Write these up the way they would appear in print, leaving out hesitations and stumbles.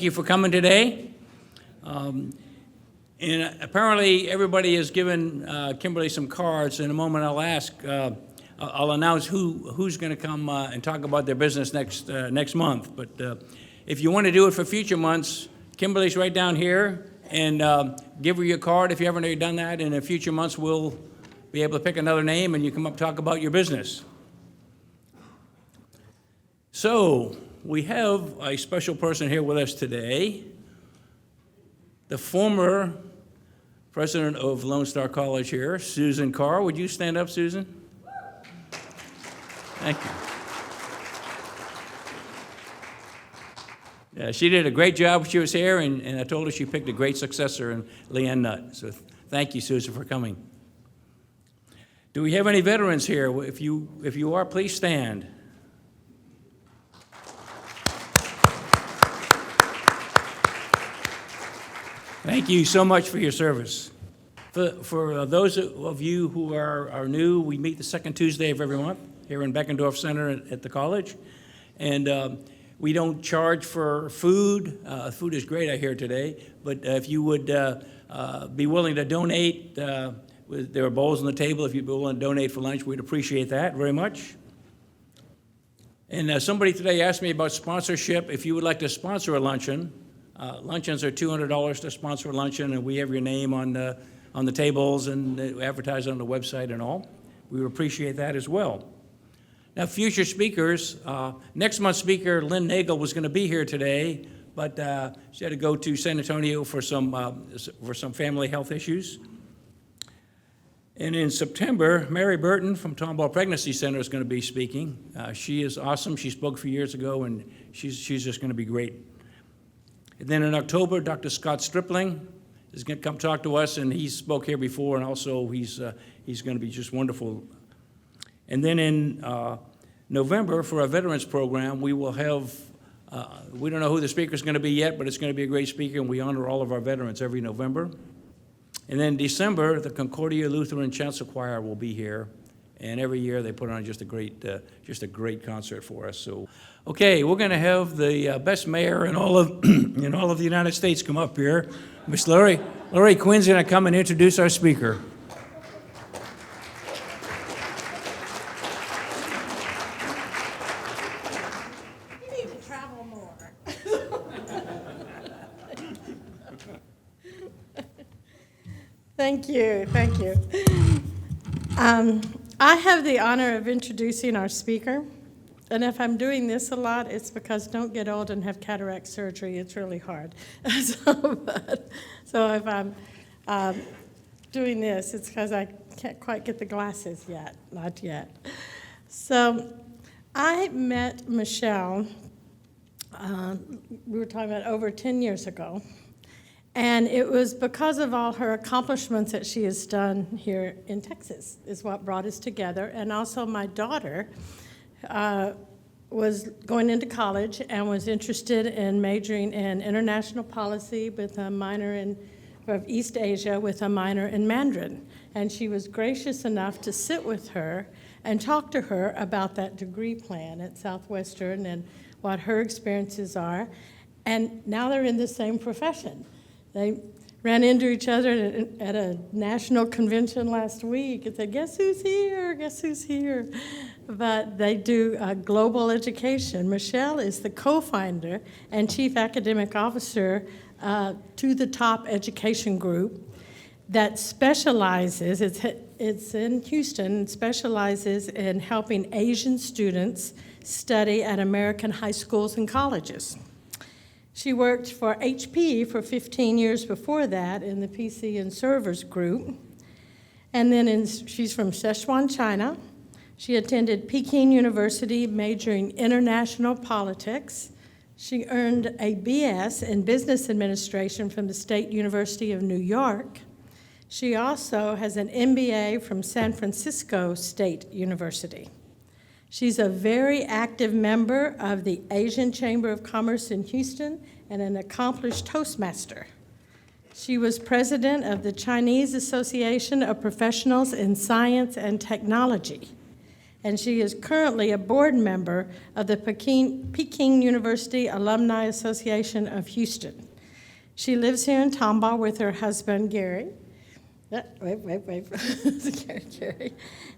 you for coming today. And apparently everybody has given Kimberly some cards. In a moment I'll announce who's going to come and talk about their business next month. But if you want to do it for future months, Kimberly's right down here, and give her your card if you haven't done that. And in future months we'll be able to pick another name and you come up and talk about your business. So we have a special person here with us today, the former president of Lone Star College here, Susan Carr. Would you stand up, Susan? Thank you. Yeah, she did a great job when she was here, and I told her she picked a great successor in Leanne Nutt. So thank you, Susan, for coming. Do we have any veterans here? If you are, please stand. Thank you so much for your service. For those of you who are new, we meet the second Tuesday of every month here in Beckendorf Center at the college. And we don't charge for food. Food is great, I hear today. But if you would be willing to donate, there are bowls on the table. If you'd be willing to donate for lunch, we'd appreciate that very much. And somebody today asked me about sponsorship. If you would like to sponsor a luncheon, luncheons are $200 to sponsor a luncheon, and we have your name on the tables and advertise on the website and all. We would appreciate that as well. Now, future speakers, next month's speaker, Lynn Nagel, was going to be here today, but she had to go to San Antonio for some family health issues. And in September, Mary Burton from Tomball Pregnancy Center is going to be speaking. She is awesome. She spoke a few years ago, and she's just going to be great. And then in October, Dr. Scott Stripling is going to come talk to us, and he spoke here before, and also he's going to be just wonderful. And then in November, for our veterans program, we will have, we don't know who the speaker is going to be yet, but it's going to be a great speaker, and we honor all of our veterans every November. And then in December, the Concordia Lutheran Chancel Choir will be here, and every year they put on just a great concert for us. So, okay, we're going to have the best mayor in all of the United States come up here. Miss Lori Quinn's going to come and introduce our speaker. You need to travel more. Thank you. I have the honor of introducing our speaker. And if I'm doing this a lot, it's because don't get old and have cataract surgery. It's really hard. So if I'm doing this, it's because I can't quite get the glasses yet. Not yet. So I met Michelle, we were talking about over 10 years ago. And it was because of all her accomplishments that she has done here in Texas is what brought us together. And also my daughter was going into college and was interested in majoring in international policy with a minor of East Asia with a minor in Mandarin. And she was gracious enough to sit with her and talk to her about that degree plan at Southwestern and what her experiences are. And now they're in the same profession. They ran into each other at a national convention last week and said, guess who's here? But they do global education. Michelle is the co-founder and chief academic officer to the Top Education Group that specializes, it's in Houston, and specializes in helping Asian students study at American high schools and colleges. She worked for HP for 15 years before that in the PC and servers group. And then she's from Sichuan, China. She attended Peking University, majoring international politics. She earned a BS in business administration from the State University of New York. She also has an MBA from San Francisco State University. She's a very active member of the Asian Chamber of Commerce in Houston and an accomplished Toastmaster. She was president of the Chinese Association of Professionals in Science and Technology. and she is currently a board member of the Peking University Alumni Association of Houston. She lives here in Tomball with her husband, Gary. Gary.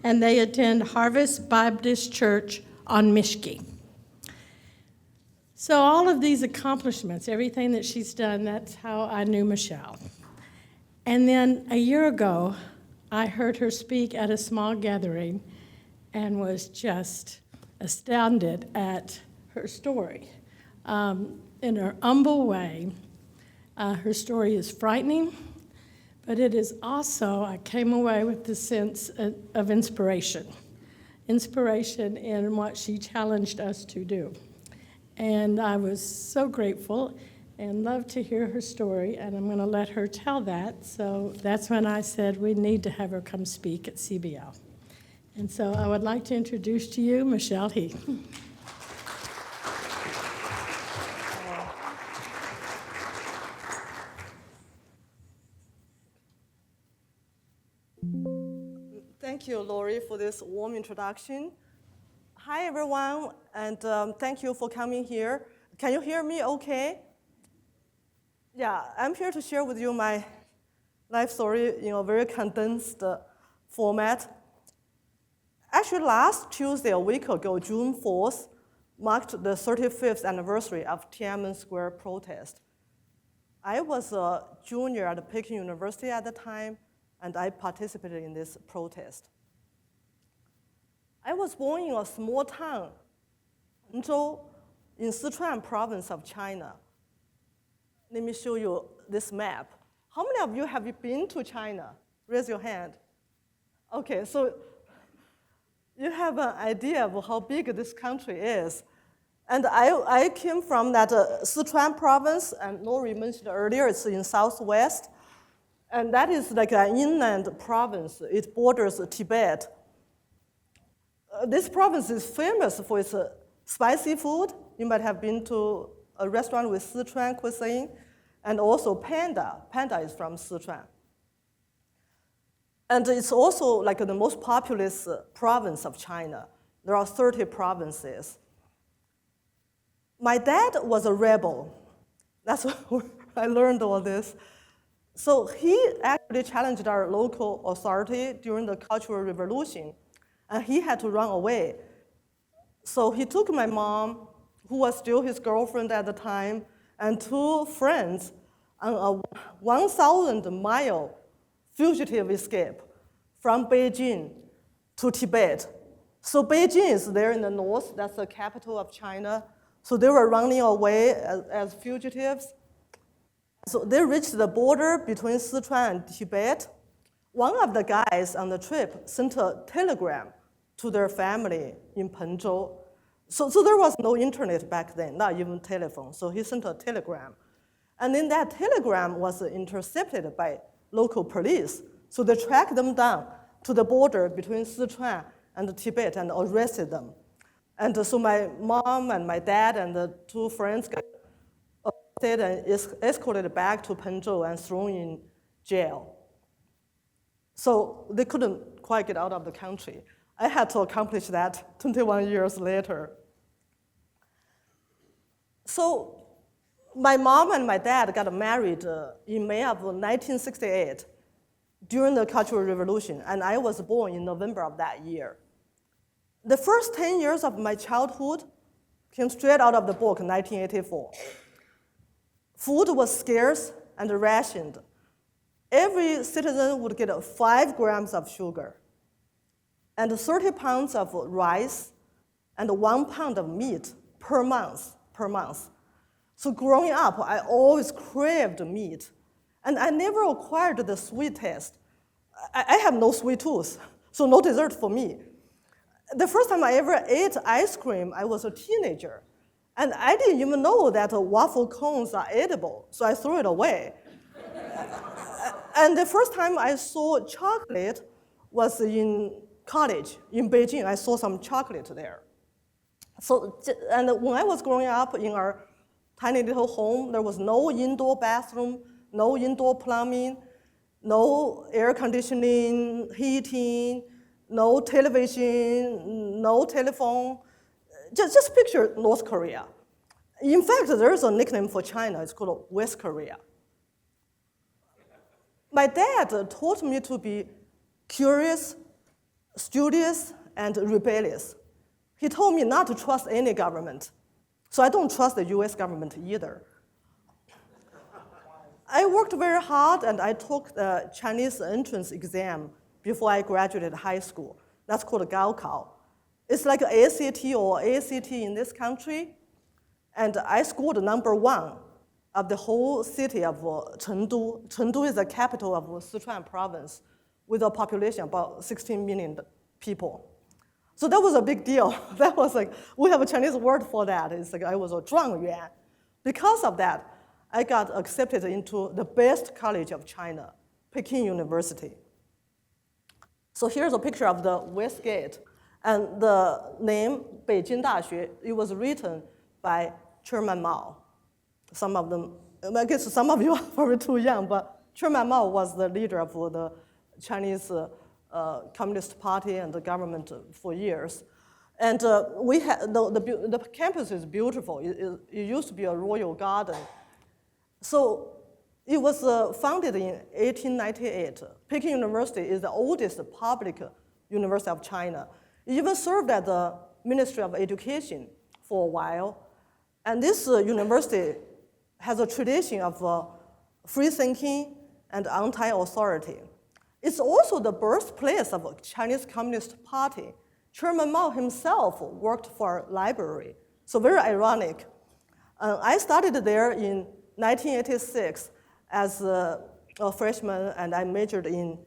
And they attend Harvest Baptist Church on Mishki. So all of these accomplishments, everything that she's done, that's how I knew Michelle. And then a year ago, I heard her speak at a small gathering and was just astounded at her story. In her humble way, her story is frightening, but it is also, I came away with the sense of inspiration in what she challenged us to do. And I was so grateful and loved to hear her story, and I'm going to let her tell that. So that's when I said we need to have her come speak at CBL. And so I would like to introduce to you Michelle He. Thank you, Lori, for this warm introduction. Hi, everyone, and thank you for coming here. Can you hear me okay? Yeah, I'm here to share with you my life story in a very condensed format. Actually, last Tuesday, a week ago, June 4th, marked the 35th anniversary of Tiananmen Square protest. I was a junior at Peking University at the time, and I participated in this protest. I was born in a small town, Zhou, in Sichuan province of China. Let me show you this map. How many of you have been to China? Raise your hand. Okay, so you have an idea of how big this country is. And I came from that Sichuan province, and Lori mentioned earlier, it's in southwest. And that is like an inland province. It borders Tibet. This province is famous for its spicy food. You might have been to a restaurant with Sichuan cuisine, and also panda. Panda is from Sichuan. And it's also like the most populous province of China. There are 30 provinces. My dad was a rebel. That's where I learned all this. So he actually challenged our local authority during the Cultural Revolution, and he had to run away. So he took my mom, who was still his girlfriend at the time, and two friends on a 1,000-mile fugitive escape from Beijing to Tibet. So Beijing is there in the north, that's the capital of China. So they were running away as fugitives. So they reached the border between Sichuan and Tibet. One of the guys on the trip sent a telegram to their family in Penzhou. So there was no internet back then, not even telephone. So he sent a telegram. And then that telegram was intercepted by local police. So they tracked them down to the border between Sichuan and Tibet and arrested them. And so my mom and my dad and the two friends got arrested and escorted back to Penzhou and thrown in jail. So they couldn't quite get out of the country. I had to accomplish that 21 years later. So my mom and my dad got married in May of 1968 during the Cultural Revolution, and I was born in November of that year. The first 10 years of my childhood came straight out of the book, 1984. Food was scarce and rationed. Every citizen would get 5 grams of sugar and 30 pounds of rice and 1 pound of meat per month. So growing up, I always craved meat, and I never acquired the sweet taste. I have no sweet tooth, so no dessert for me. The first time I ever ate ice cream, I was a teenager, and I didn't even know that waffle cones are edible, so I threw it away. And the first time I saw chocolate was in college, in Beijing. I saw some chocolate there. So, and when I was growing up in our tiny little home, there was no indoor bathroom, no indoor plumbing, no air conditioning, heating, no television, no telephone. Just picture North Korea. In fact, there's a nickname for China. It's called West Korea. My dad taught me to be curious, studious, and rebellious. He told me not to trust any government. So I don't trust the US government either. I worked very hard and I took the Chinese entrance exam before I graduated high school. That's called Gaokao. It's like an ACT or ACT in this country. And I scored #1 of the whole city of Chengdu. Chengdu is the capital of Sichuan province with a population about 16 million people. So that was a big deal. That was like, we have a Chinese word for that. It's like I was a 状元. Because of that, I got accepted into the best college of China, Peking University. So here's a picture of the West Gate. And the name, 北京大学, it was written by Chairman Mao. Some of them, I guess some of you are probably too young, but Chairman Mao was the leader of the Chinese Communist Party and the government for years. And we had, the campus is beautiful. It used to be a royal garden. So it was founded in 1898. Peking University is the oldest public university of China. It even served as the Ministry of Education for a while. And this university has a tradition of free thinking and anti-authority. It's also the birthplace of the Chinese Communist Party. Chairman Mao himself worked for a library, so very ironic. I studied there in 1986 as a freshman, and I majored in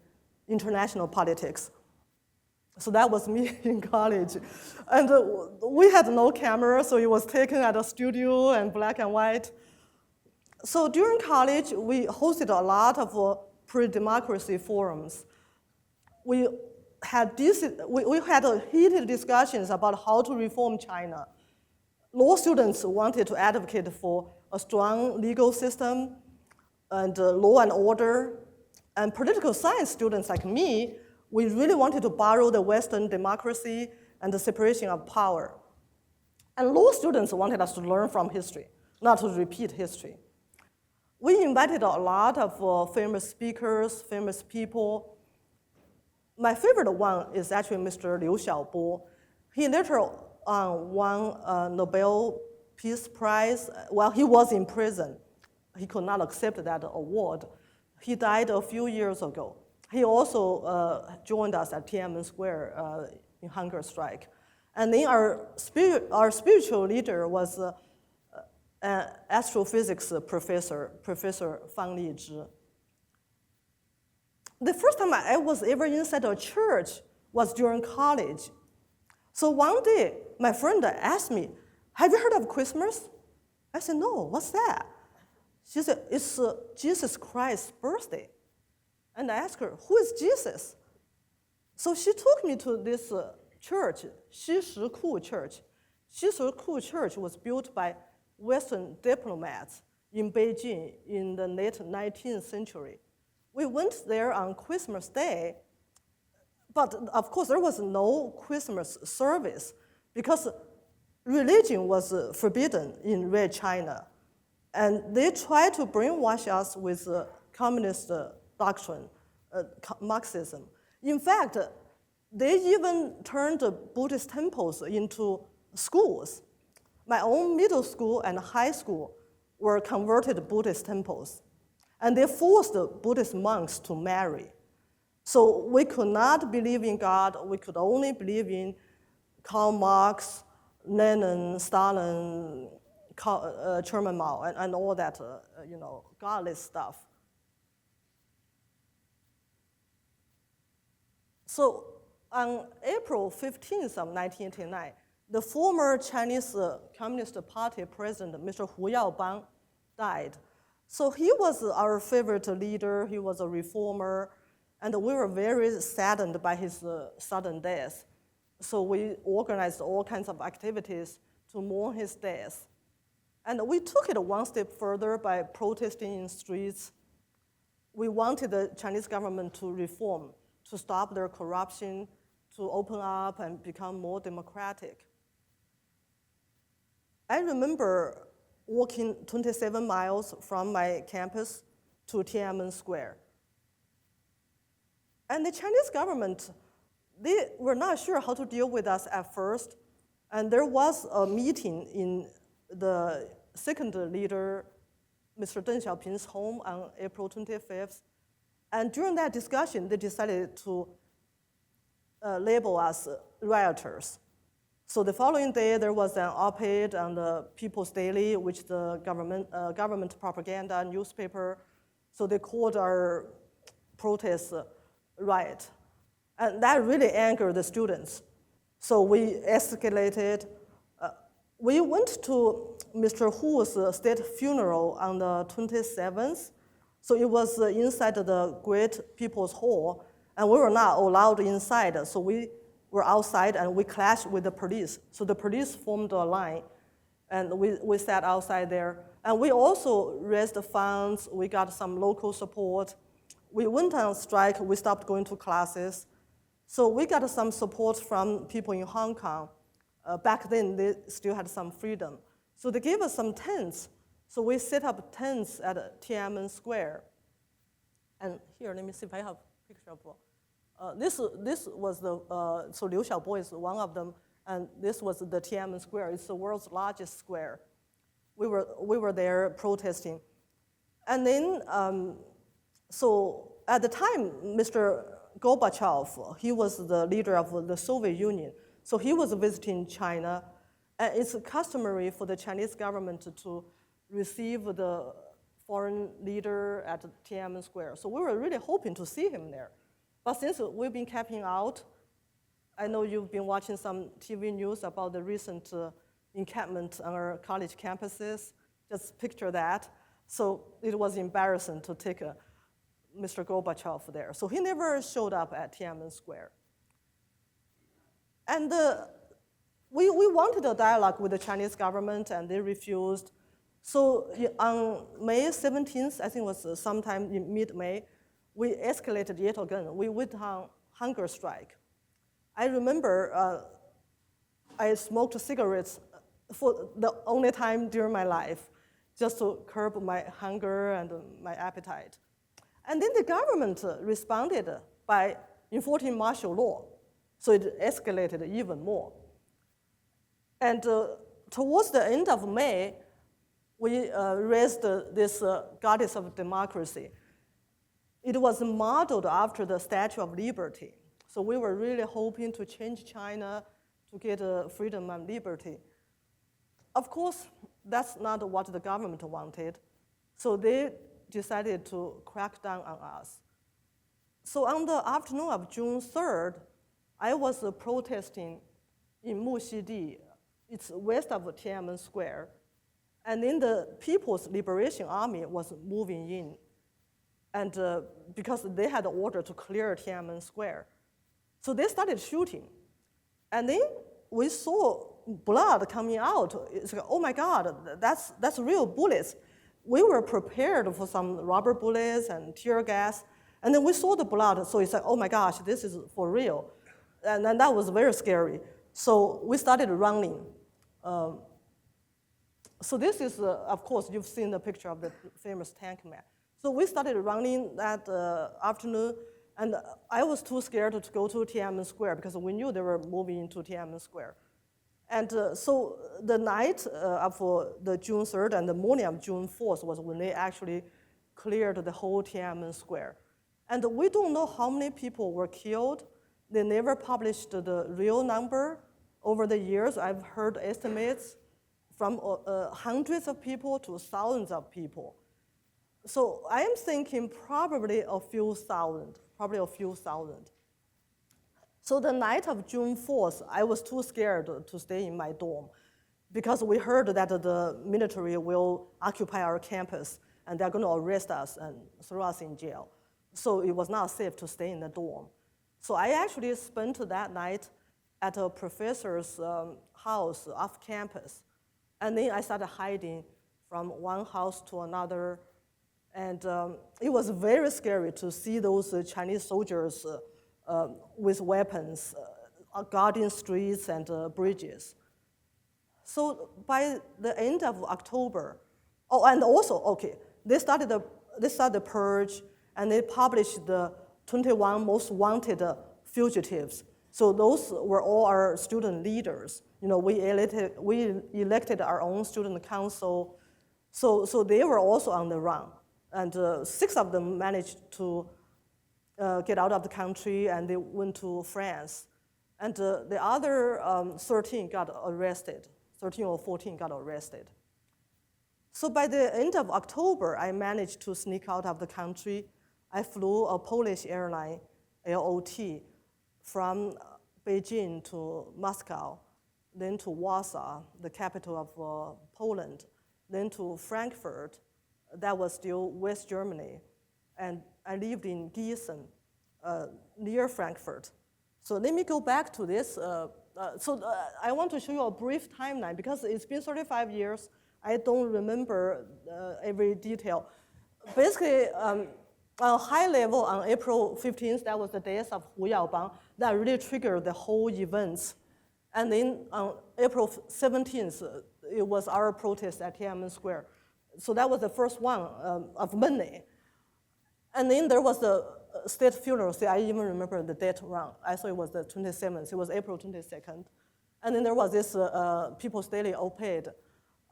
international politics. So that was me in college. And we had no camera, so it was taken at a studio and black and white. So during college, we hosted a lot of pre-democracy forums. We had heated discussions about how to reform China. Law students wanted to advocate for a strong legal system and law and order. And political science students like me, we really wanted to borrow the Western democracy and the separation of power. And law students wanted us to learn from history, not to repeat history. We invited a lot of famous speakers, famous people. My favorite one is actually Mr. Liu Xiaobo. He later won a Nobel Peace Prize while he was in prison. He could not accept that award. He died a few years ago. He also joined us at Tiananmen Square in hunger strike. And then our spiritual leader was astrophysics professor, Professor Fang Lizhi. The first time I was ever inside a church was during college. So one day, my friend asked me, "Have you heard of Christmas?" I said, "No, what's that?" She said, "It's Jesus Christ's birthday." And I asked her, "Who is Jesus?" So she took me to this church, Xishiku Church. Xishiku Church was built by Western diplomats in Beijing in the late 19th century. We went there on Christmas Day, but of course there was no Christmas service because religion was forbidden in Red China. And they tried to brainwash us with communist doctrine, Marxism. In fact, they even turned Buddhist temples into schools. My own middle school and high school were converted Buddhist temples. And they forced Buddhist monks to marry. So we could not believe in God. We could only believe in Karl Marx, Lenin, Stalin, Chairman Mao, and all that, godless stuff. So on April 15th of 1989, the former Chinese Communist Party president, Mr. Hu Yaobang, died. So he was our favorite leader. He was a reformer, and we were very saddened by his sudden death. So we organized all kinds of activities to mourn his death. And we took it one step further by protesting in streets. We wanted the Chinese government to reform, to stop their corruption, to open up and become more democratic. I remember walking 27 miles from my campus to Tiananmen Square. And the Chinese government, they were not sure how to deal with us at first. And there was a meeting in the second leader, Mr. Deng Xiaoping's home on April 25th. And during that discussion, they decided to label us rioters. So the following day, there was an op-ed on the People's Daily, which the government propaganda newspaper. So they called our protest riot. And that really angered the students. So we escalated. We went to Mr. Hu's state funeral on the 27th. So it was inside the Great People's Hall, and we were not allowed inside. So we were outside, and we clashed with the police. So the police formed a line, and we sat outside there. And we also raised funds. We got some local support. We went on strike. We stopped going to classes. So we got some support from people in Hong Kong. Back then, they still had some freedom. So they gave us some tents. So we set up tents at Tiananmen Square. And here, let me see if I have a picture of this was the, so Liu Xiaobo is one of them, and this was the Tiananmen Square. It's the world's largest square. We were there protesting. And then, so at the time, Mr. Gorbachev, he was the leader of the Soviet Union. So he was visiting China. And it's customary for the Chinese government to receive the foreign leader at Tiananmen Square. So we were really hoping to see him there. But since we've been camping out, I know you've been watching some TV news about the recent encampment on our college campuses. Just picture that. So it was embarrassing to take Mr. Gorbachev there. So he never showed up at Tiananmen Square. And we wanted a dialogue with the Chinese government, and they refused. So on May 17th, I think it was sometime in mid-May, we escalated yet again. We went on hunger strike. I remember I smoked cigarettes for the only time during my life, just to curb my hunger and my appetite. And then the government responded by enforcing martial law. So it escalated even more. And towards the end of May, we raised this goddess of democracy. It was modeled after the Statue of Liberty. So we were really hoping to change China to get freedom and liberty. Of course, that's not what the government wanted. So they decided to crack down on us. So on the afternoon of June 3rd, I was protesting in Muxidi. It's west of Tiananmen Square. And then the People's Liberation Army was moving in. And because they had the order to clear Tiananmen Square. So they started shooting. And then we saw blood coming out. It's like, oh my God, that's real bullets. We were prepared for some rubber bullets and tear gas. And then we saw the blood, so it's like, oh my gosh, this is for real. And then that was very scary. So we started running. So this is, of course, you've seen the picture of the famous tank man. So we started running that afternoon, and I was too scared to go to Tiananmen Square because we knew they were moving into Tiananmen Square. And so the night of the June 3rd and the morning of June 4th was when they actually cleared the whole Tiananmen Square. And we don't know how many people were killed. They never published the real number. Over the years, I've heard estimates from hundreds of people to thousands of people. So I am thinking probably a few thousand. So the night of June 4th, I was too scared to stay in my dorm because we heard that the military will occupy our campus and they're going to arrest us and throw us in jail. So it was not safe to stay in the dorm. So I actually spent that night at a professor's house off campus. And then I started hiding from one house to another. And it was very scary to see those Chinese soldiers with weapons guarding streets and bridges. So by the end of October, and also, okay, they started the purge, and they published the 21 most wanted fugitives. So those were all our student leaders. We elected our own student council, so they were also on the run. And 6 of them managed to get out of the country, and they went to France. And the other 13 got arrested. 13 or 14 got arrested. So by the end of October, I managed to sneak out of the country. I flew a Polish airline, LOT, from Beijing to Moscow, then to Warsaw, the capital of Poland, then to Frankfurt. That was still West Germany. And I lived in Gießen, near Frankfurt. So let me go back to this. I want to show you a brief timeline because it's been 35 years. I don't remember every detail. Basically, on a high level, on April 15th, that was the death of Hu Yaobang. That really triggered the whole events. And then on April 17th, it was our protest at Tiananmen Square. So that was the first one of many. And then there was the state funeral. See, I even remember the date wrong. I thought it was the 27th. It was April 22nd. And then there was this People's Daily op-ed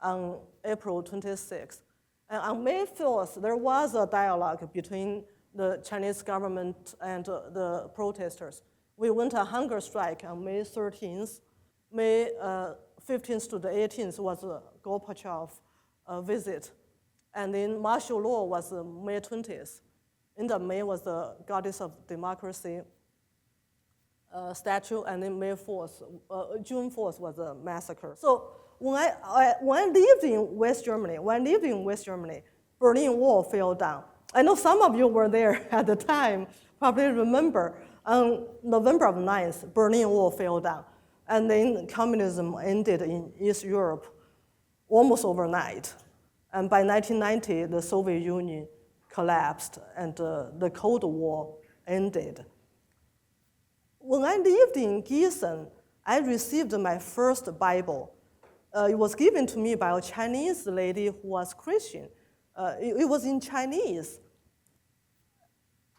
on April 26th. And on May 4th, there was a dialogue between the Chinese government and the protesters. We went on hunger strike on May 13th. May 15th to the 18th was a Gorbachev visit. And then martial law was May 20th. End of May was the Goddess of Democracy statue, and then June 4th was a massacre. So when I lived in West Germany, Berlin Wall fell down. I know some of you were there at the time, probably remember. On November 9th, Berlin Wall fell down, and then communism ended in East Europe almost overnight. And by 1990, the Soviet Union collapsed, and the Cold War ended. When I lived in Gießen, I received my first Bible. It was given to me by a Chinese lady who was Christian. It was in Chinese.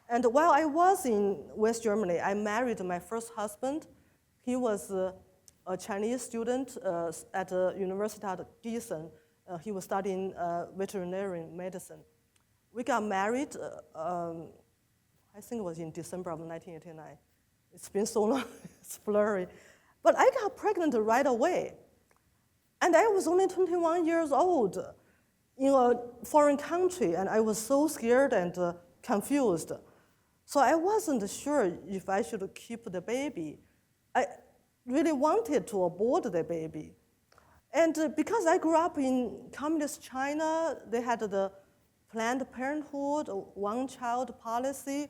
And while I was in West Germany, I married my first husband. He was a Chinese student at the University of Gießen. He was studying veterinary medicine. We got married, I think it was in December of 1989. It's been so long, it's blurry. But I got pregnant right away. And I was only 21 years old in a foreign country, and I was so scared and confused. So I wasn't sure if I should keep the baby. I really wanted to abort the baby. And because I grew up in communist China, they had the Planned Parenthood, one-child policy.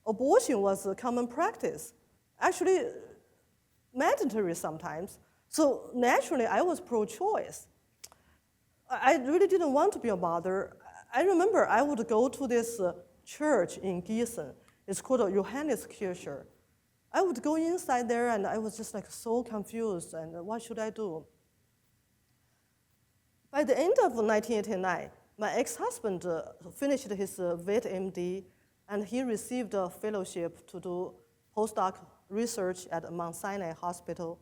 Abortion was a common practice, actually mandatory sometimes. So naturally, I was pro-choice. I really didn't want to be a mother. I remember I would go to this church in Gießen. It's called Johanneskirche. I would go inside there, and I was just like so confused, and what should I do? By the end of 1989, my ex-husband finished his vet MD, and he received a fellowship to do postdoc research at Mount Sinai Hospital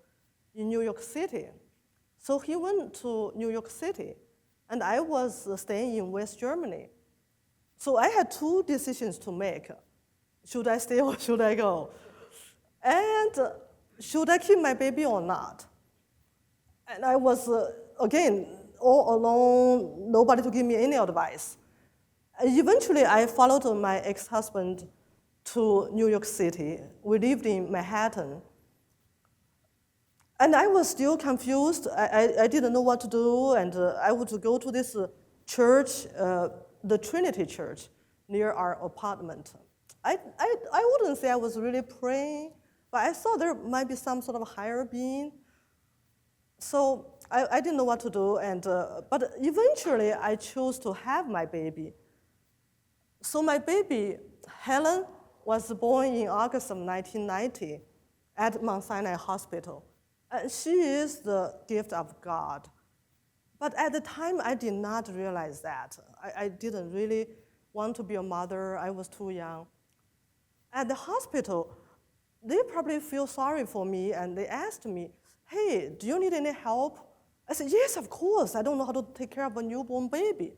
in New York City. So he went to New York City, and I was staying in West Germany. So I had 2 decisions to make. Should I stay or should I go? And should I keep my baby or not? And I was, again, all alone, nobody to give me any advice. Eventually, I followed my ex-husband to New York City. We lived in Manhattan. And I was still confused. I didn't know what to do, and I would go to this church, the Trinity Church, near our apartment. I wouldn't say I was really praying, but I thought there might be some sort of higher being. So I didn't know what to do, but eventually I chose to have my baby. So my baby, Helen, was born in August of 1990. at Mount Sinai Hospital. She is the gift of God. But at the time, I did not realize that. I didn't really want to be a mother. I was too young. At the hospital, they probably feel sorry for me, and they asked me, hey, do you need any help? I said, yes, of course. I don't know how to take care of a newborn baby.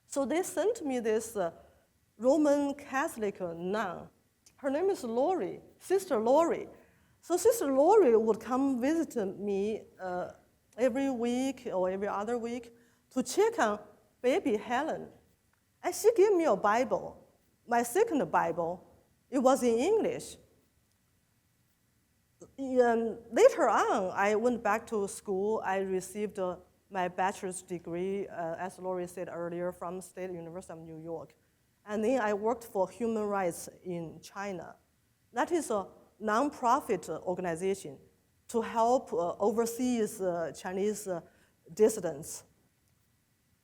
So they sent me this Roman Catholic nun. Her name is Lori, Sister Lori. So Sister Lori would come visit me every week or every other week to check on baby Helen. And she gave me a Bible, my second Bible. It was in English. Later on, I went back to school. I received my bachelor's degree, as Lori said earlier, from State University of New York. And then I worked for human rights in China. That is a nonprofit organization to help overseas Chinese dissidents.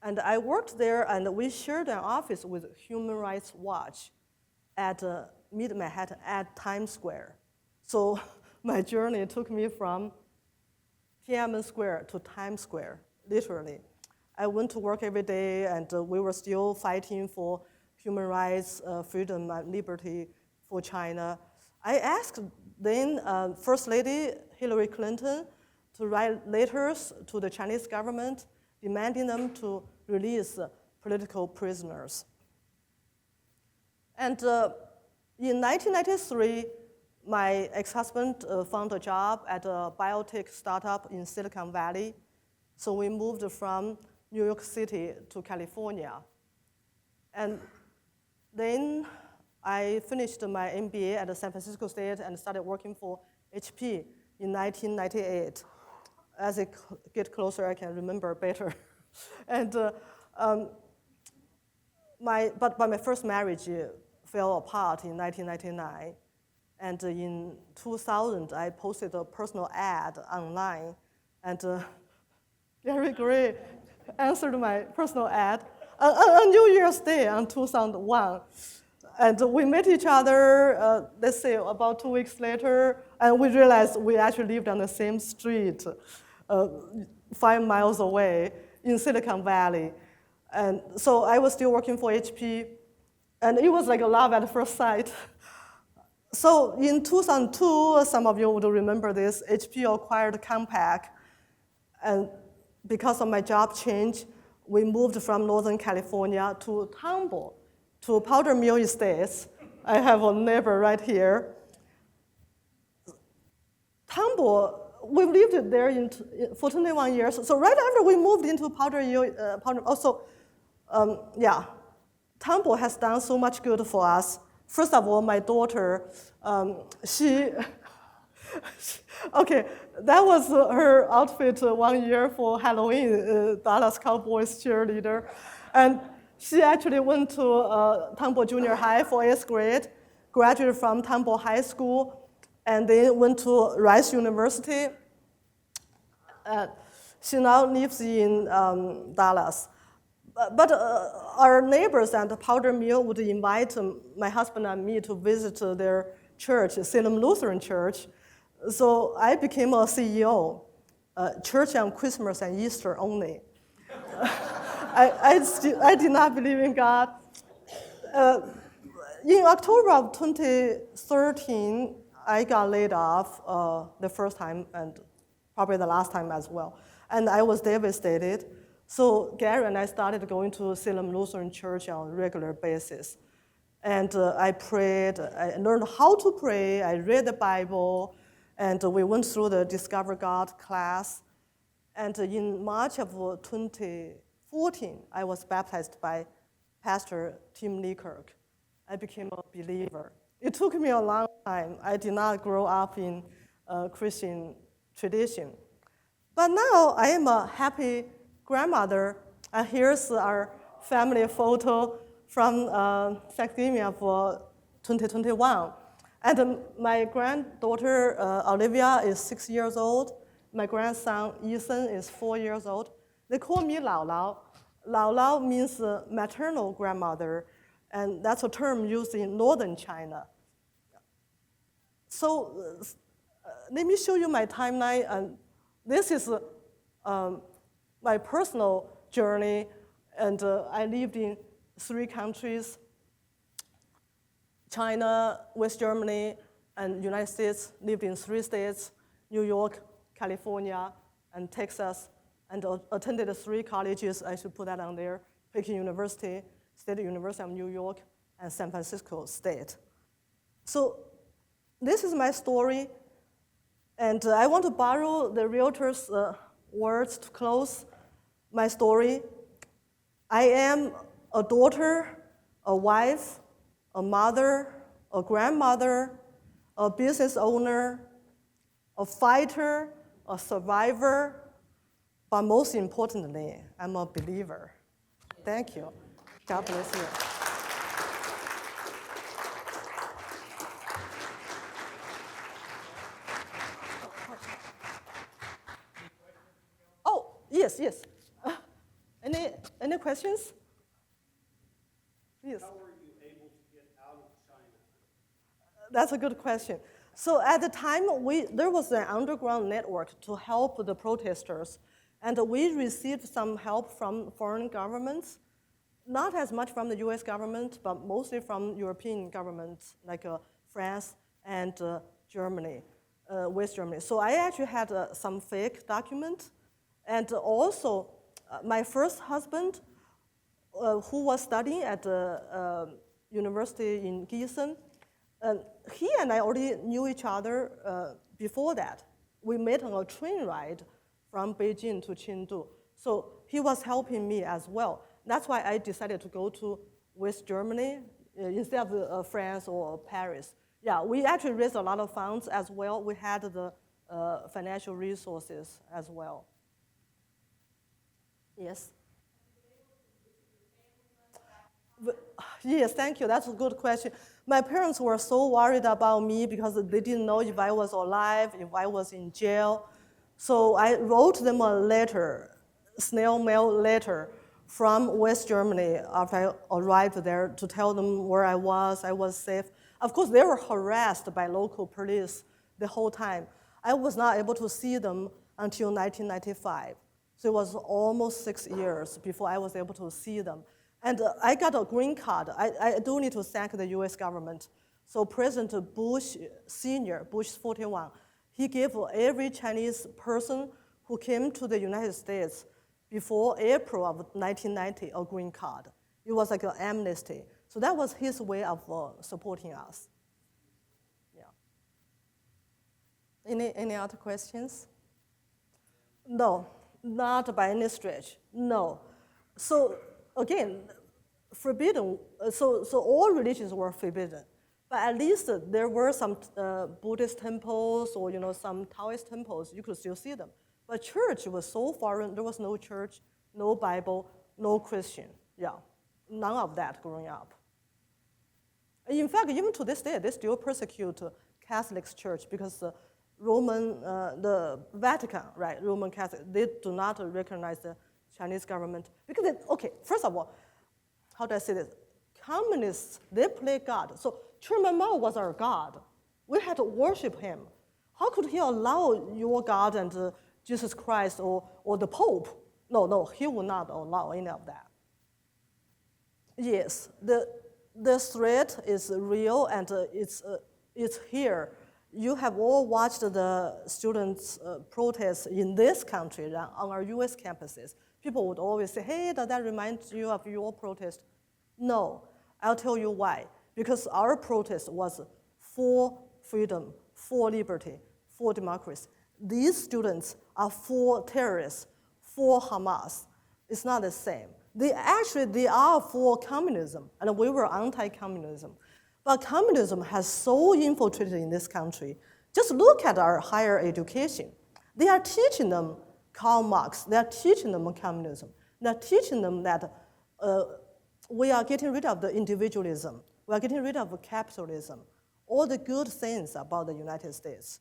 And I worked there, and we shared an office with Human Rights Watch at Mid-Manhattan at Times Square. So my journey took me from Tiananmen Square to Times Square, literally. I went to work every day, and we were still fighting for human rights, freedom, and liberty for China. I asked then First Lady Hillary Clinton to write letters to the Chinese government demanding them to release political prisoners. And in 1993, my ex-husband found a job at a biotech startup in Silicon Valley. So we moved from New York City to California. And then I finished my MBA at San Francisco State and started working for HP in 1998. As I get closer, I can remember better. And but my first marriage fell apart in 1999. And in 2000, I posted a personal ad online, and Gary Gray answered my personal ad on New Year's Day in 2001. And we met each other, let's say, about 2 weeks later, and we realized we actually lived on the same street, 5 miles away in Silicon Valley. And so I was still working for HP, and it was like a love at first sight. So in 2002, some of you would remember this, HP acquired Compaq, and because of my job change, we moved from Northern California to Tomball, to Powder Mill Estates. I have a neighbor right here. Tomball, we've lived there for 21 years. So right after we moved into Powder Mill, Tomball has done so much good for us. First of all, my daughter, okay, that was her outfit 1 year for Halloween, Dallas Cowboys cheerleader. And she actually went to Tomball Junior High for 8th grade, graduated from Tomball High School, and then went to Rice University. She now lives in Dallas. But our neighbors at the Powder Mill would invite my husband and me to visit their church, Salem Lutheran Church. So I became a CEO, church on Christmas and Easter only. I did not believe in God. In October of 2013, I got laid off the first time and probably the last time as well. And I was devastated. So Gary and I started going to Salem Lutheran Church on a regular basis. And I prayed, I learned how to pray, I read the Bible, and we went through the Discover God class. And in March of 2014, I was baptized by Pastor Tim Leekirk. I became a believer. It took me a long time. I did not grow up in Christian tradition. But now I am a happy grandmother, and here's our family photo from Thanksgiving of 2021. And my granddaughter, Olivia, is 6 years old. My grandson, Ethan, is 4 years old. They call me Lao Lao. Lao Lao means maternal grandmother, and that's a term used in northern China. So let me show you my timeline. And this is my personal journey. And I lived in 3 countries: China, West Germany, and United States. Lived in 3 states: New York, California, and Texas. And attended 3 colleges. I should put that on there: Peking University, State University of New York, and San Francisco State. So this is my story. And I want to borrow the realtor's words to close my story. I am a daughter, a wife, a mother, a grandmother, a business owner, a fighter, a survivor, but most importantly, I'm a believer. Thank you. God bless you. Oh, yes. Any questions? Yes. How were you able to get out of China? That's a good question. So at the time, there was an underground network to help the protesters, and we received some help from foreign governments, not as much from the US government, but mostly from European governments like France and Germany, West Germany. So I actually had some fake documents, and also my first husband, who was studying at the university in Gießen, he and I already knew each other before that. We met on a train ride from Beijing to Chengdu. So he was helping me as well. That's why I decided to go to West Germany instead of France or Paris. Yeah, we actually raised a lot of funds as well. We had the financial resources as well. Yes? Yes, thank you. That's a good question. My parents were so worried about me because they didn't know if I was alive, if I was in jail. So I wrote them a letter, snail mail letter from West Germany after I arrived there to tell them where I was safe. Of course, they were harassed by local police the whole time. I was not able to see them until 1995. So it was almost 6 years before I was able to see them. And I got a green card. I do need to thank the US government. So President Bush Sr., Bush 41, he gave every Chinese person who came to the United States before April of 1990 a green card. It was like an amnesty. So that was his way of supporting us. Yeah. Any other questions? No, not by any stretch. No. So again, forbidden. So all religions were forbidden, but at least there were some Buddhist temples or some Taoist temples. You could still see them. But church was so foreign. There was no church, no Bible, no Christian. Yeah, none of that growing up. In fact, even to this day, they still persecute Catholic Church because the Vatican, right, Roman Catholic, they do not recognize the Chinese government. Because, first of all, how do I say this? Communists, they play God. So Chairman Mao was our God. We had to worship him. How could he allow your God and Jesus Christ or the Pope? No, he would not allow any of that. Yes, the threat is real and it's here. You have all watched the students' protests in this country on our US campuses. People would always say, hey, does that remind you of your protest? No, I'll tell you why. Because our protest was for freedom, for liberty, for democracy. These students are for terrorists, for Hamas. It's not the same. They are for communism, and we were anti-communism. But communism has so infiltrated in this country. Just look at our higher education. They are teaching them Karl Marx. They are teaching them communism. They are teaching them that we are getting rid of the individualism. We are getting rid of capitalism. All the good things about the United States.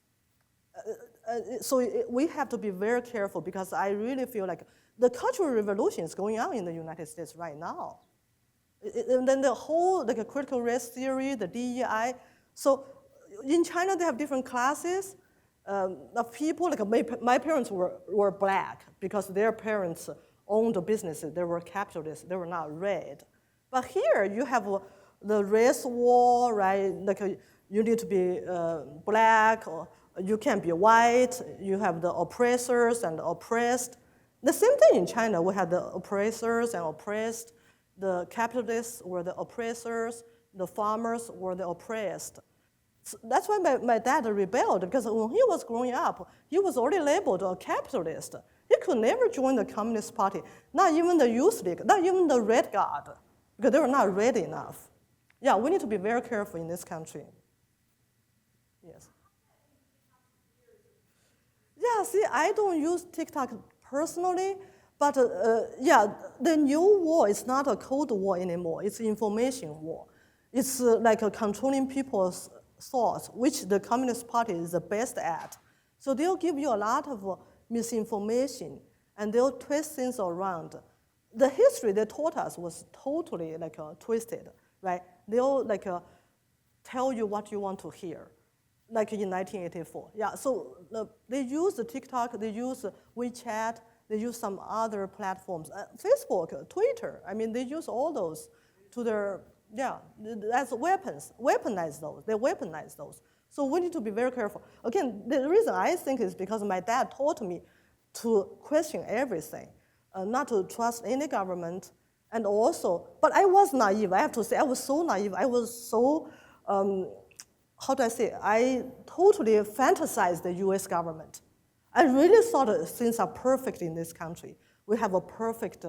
So we have to be very careful because I really feel like the Cultural Revolution is going on in the United States right now. And then the whole critical race theory, the DEI. So in China, they have different classes of people. Like my parents were black because their parents owned businesses. They were capitalists. They were not red. But here you have the race war, right? Like you need to be black, or you can't be white. You have the oppressors and the oppressed. The same thing in China. We had the oppressors and oppressed. The capitalists were the oppressors. The farmers were the oppressed. So that's why my dad rebelled, because when he was growing up, he was already labeled a capitalist. He could never join the Communist Party, not even the Youth League, not even the Red Guard, because they were not red enough. Yeah, we need to be very careful in this country. Yes. Yeah, see, I don't use TikTok personally, but yeah, the new war is not a Cold War anymore. It's information war. It's like controlling people's thoughts, which the Communist Party is the best at. So they'll give you a lot of misinformation, and they'll twist things around. The history they taught us was totally like twisted, right? They'll like tell you what you want to hear, like in 1984. Yeah, so they use the TikTok, they use WeChat, they use some other platforms, Facebook, Twitter. I mean, they use all those to their, yeah, as weapons, weaponize those. They weaponize those. So we need to be very careful. Again, the reason I think is because my dad taught me to question everything, not to trust any government, and also, but I was naive. I have to say, I was so naive. I was so, how do I say? I totally fantasized the U.S. government. I really thought things are perfect in this country. We have a perfect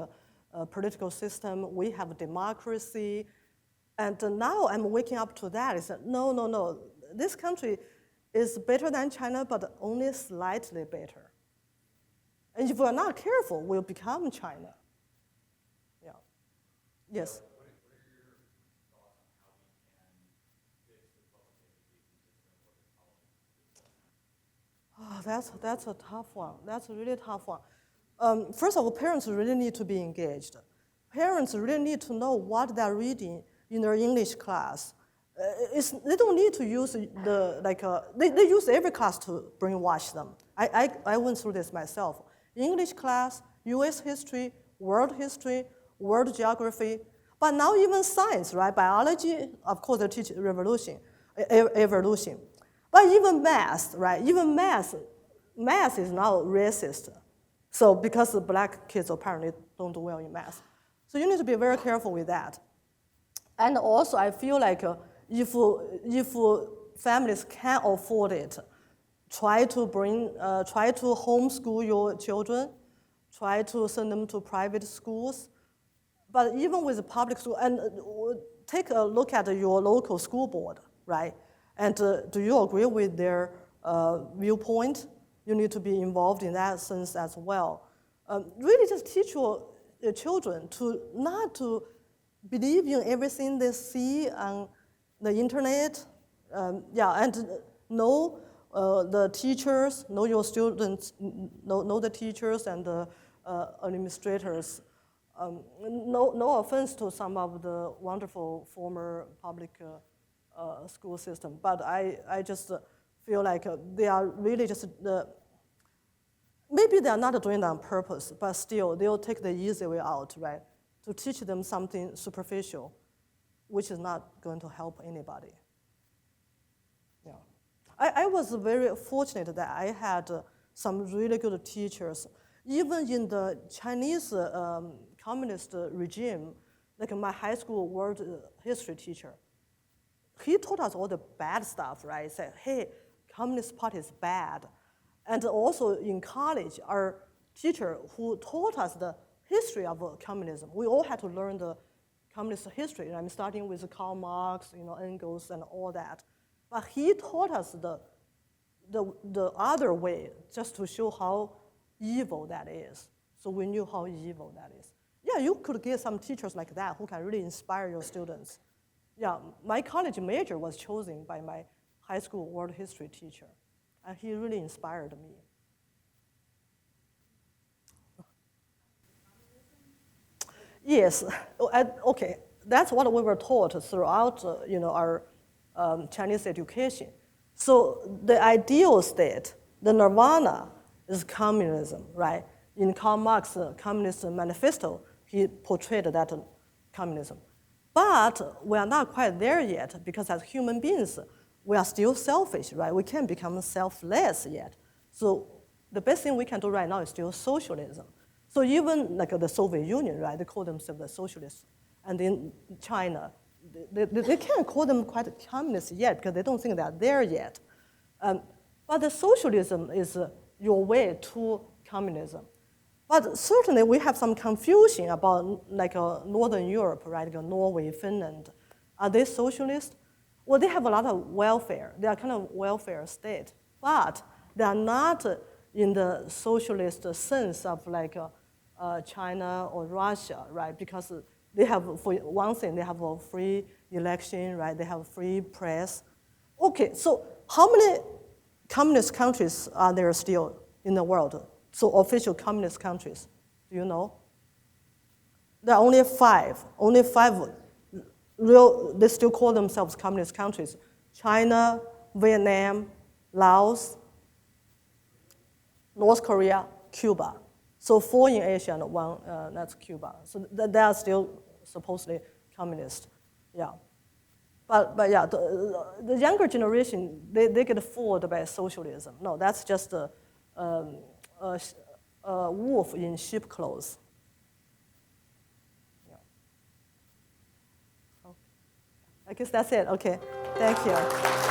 political system. We have democracy. And now I'm waking up to that. I said, no. This country is better than China, but only slightly better. And if we're not careful, we'll become China. Yeah. Yes. What are your thoughts on how we can fix the public education system or the college? Oh, that's a tough one. That's a really tough one. First of all, parents really need to be engaged. Parents really need to know what they're reading in their English class. They don't need to use they use every class to brainwash them. I went through this myself. English class, US history, world geography, but now even science, right? Biology, of course, they teach evolution. But even math, right? Even math is now racist. So because the black kids apparently don't do well in math. So you need to be very careful with that. And also, I feel like if families can afford it, try to homeschool your children, try to send them to private schools. But even with the public school, and take a look at your local school board, right? And do you agree with their viewpoint? You need to be involved in that sense as well. Really just teach your children not to believe in everything they see on the internet. And know the teachers, know your students, know the teachers and the administrators. No offense to some of the wonderful former public school system, but I just feel like they are really just maybe they are not doing it on purpose, but still they'll take the easy way out, right? To teach them something superficial, which is not going to help anybody. Yeah, I was very fortunate that I had some really good teachers. Even in the Chinese communist regime, like my high school world history teacher, he taught us all the bad stuff, right? He said, hey, Communist Party is bad. And also in college, our teacher who taught us the history of communism, we all had to learn the communist history. I'm starting with Karl Marx, Engels, and all that. But he taught us the other way, just to show how evil that is. So we knew how evil that is. Yeah, you could get some teachers like that who can really inspire your students. Yeah, my college major was chosen by my high school world history teacher, and he really inspired me. Yes, okay, that's what we were taught throughout our Chinese education. So the ideal state, the nirvana, is communism, right? In Karl Marx's Communist Manifesto, he portrayed that communism. But we are not quite there yet because as human beings, we are still selfish, right? We can't become selfless yet. So the best thing we can do right now is still socialism. So even like the Soviet Union, right? They call themselves the socialists. And in China, they can't call them quite communists yet because they don't think they are there yet. But the socialism is your way to communism. But certainly we have some confusion about like Northern Europe, right? Like Norway, Finland. Are they socialist? Well, they have a lot of welfare. They are kind of welfare state, but they are not in the socialist sense of like China or Russia, right? Because they have, for one thing, they have a free election, right? They have free press. Okay, so how many communist countries are there still in the world? So official communist countries, do you know? There are only 5. Only 5 real, they still call themselves communist countries. China, Vietnam, Laos, North Korea, Cuba. So 4 in Asia and 1, that's Cuba. So they are still supposedly communist, yeah. But yeah, the younger generation, they get fooled by socialism. No, that's just a wolf in sheep clothes. Yeah. Okay. I guess that's it. Okay, thank you.